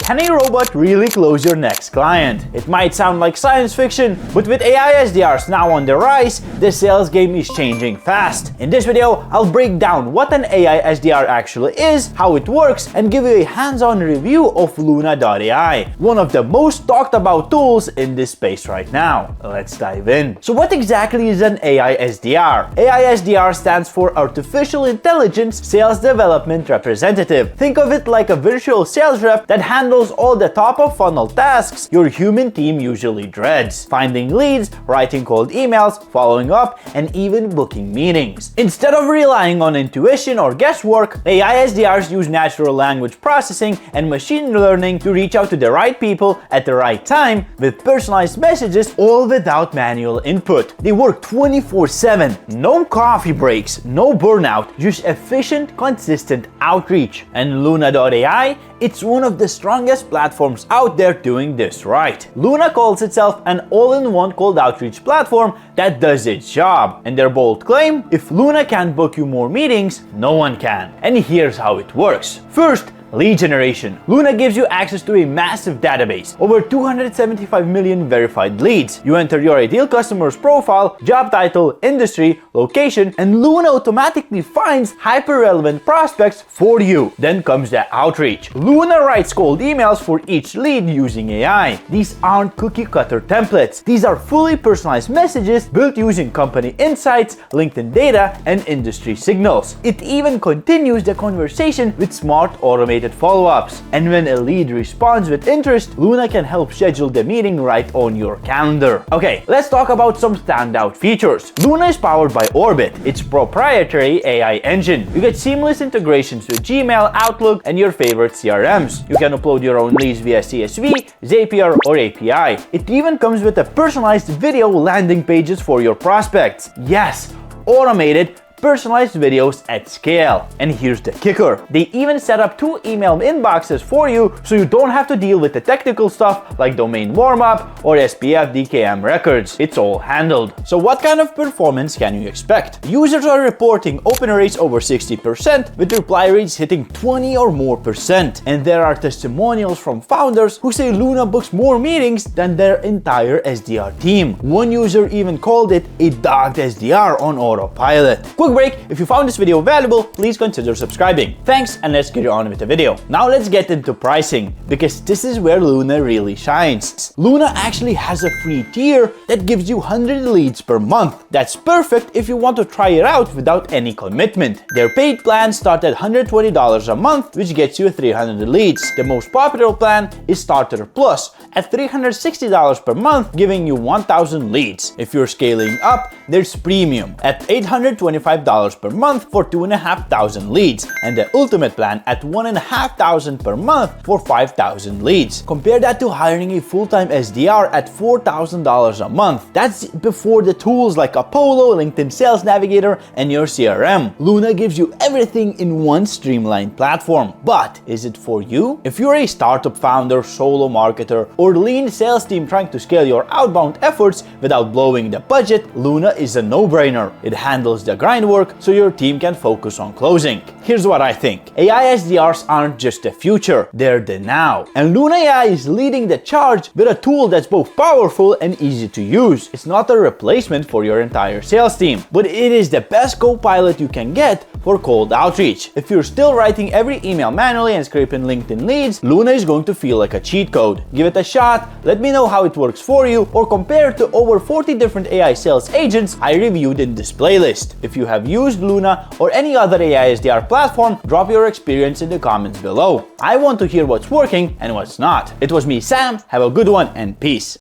Can a robot really close your next client? It might sound like science fiction, but with AI SDRs now on the rise, the sales game is changing fast. In this video, I'll break down what an AI SDR actually is, how it works, and give you a hands-on review of luna.ai, one of the most talked about tools in this space right now. Let's dive in. So what exactly is an AI SDR? AI SDR stands for Artificial Intelligence Sales Development Representative. Think of it like a virtual sales rep that handles all the top-of-funnel tasks your human team usually dreads. Finding leads, writing cold emails, following up, and even booking meetings. Instead of relying on intuition or guesswork, AI SDRs use natural language processing and machine learning to reach out to the right people at the right time with personalized messages, all without manual input. They work 24/7. No coffee breaks, no burnout, just efficient, consistent outreach. And luna.ai, it's one of the strongest platforms out there doing this right. Luna calls itself an all-in-one cold outreach platform that does its job. And their bold claim, if Luna can't book you more meetings, no one can. And here's how it works. First, lead generation. Luna gives you access to a massive database, over 275 million verified leads. You enter your ideal customer's profile, job title, industry, location, and Luna automatically finds hyper-relevant prospects for you. Then comes the outreach. Luna writes cold emails for each lead using AI. These aren't cookie-cutter templates. These are fully personalized messages built using company insights, LinkedIn data, and industry signals. It even continues the conversation with smart automated follow-ups. And when a lead responds with interest, Luna can help schedule the meeting right on your calendar. Okay, let's talk about some standout features. Luna is powered by Orbit, its proprietary AI engine. You get seamless integrations with Gmail, Outlook, and your favorite CRMs. You can upload your own leads via CSV, Zapier, or API. It even comes with a personalized video landing pages for your prospects. Yes, automated, personalized videos at scale. And here's the kicker. They even set up 2 email inboxes for you so you don't have to deal with the technical stuff like domain warmup or SPF DKIM records. It's all handled. So what kind of performance can you expect? Users are reporting open rates over 60% with reply rates hitting 20 or more %. And there are testimonials from founders who say Luna books more meetings than their entire SDR team. One user even called it a dogged SDR on autopilot. Quick break, if you found this video valuable, please consider subscribing. Thanks, and let's get on with the video. Now let's get into pricing, because this is where Luna really shines. Luna actually has a free tier that gives you 100 leads per month. That's perfect if you want to try it out without any commitment. Their paid plans start at $120 a month, which gets you 300 leads. The most popular plan is Starter Plus at $360 per month, giving you 1,000 leads. If you're scaling up, there's Premium at $825 per month for 2,500 leads, and the Ultimate plan at $1,500 per month for 5,000 leads. Compare that to hiring a full-time SDR at $4,000 a month. That's before the tools like Apollo, LinkedIn Sales Navigator, and your CRM. Luna gives you everything in one streamlined platform. But is it for you? If you're a startup founder, solo marketer, or lean sales team trying to scale your outbound efforts without blowing the budget, Luna is a no-brainer. It handles the grind work so your team can focus on closing. Here's what I think. AI SDRs aren't just the future, they're the now. And Luna AI is leading the charge with a tool that's both powerful and easy to use. It's not a replacement for your entire sales team, but it is the best co-pilot you can get for cold outreach. If you're still writing every email manually and scraping LinkedIn leads, Luna is going to feel like a cheat code. Give it a shot, let me know how it works for you, or compare it to over 40 different AI sales agents I reviewed in this playlist. If you have used Luna or any other AI SDR platform, drop your experience in the comments below. I want to hear what's working and what's not. It was me, Sam. Have a good one and peace.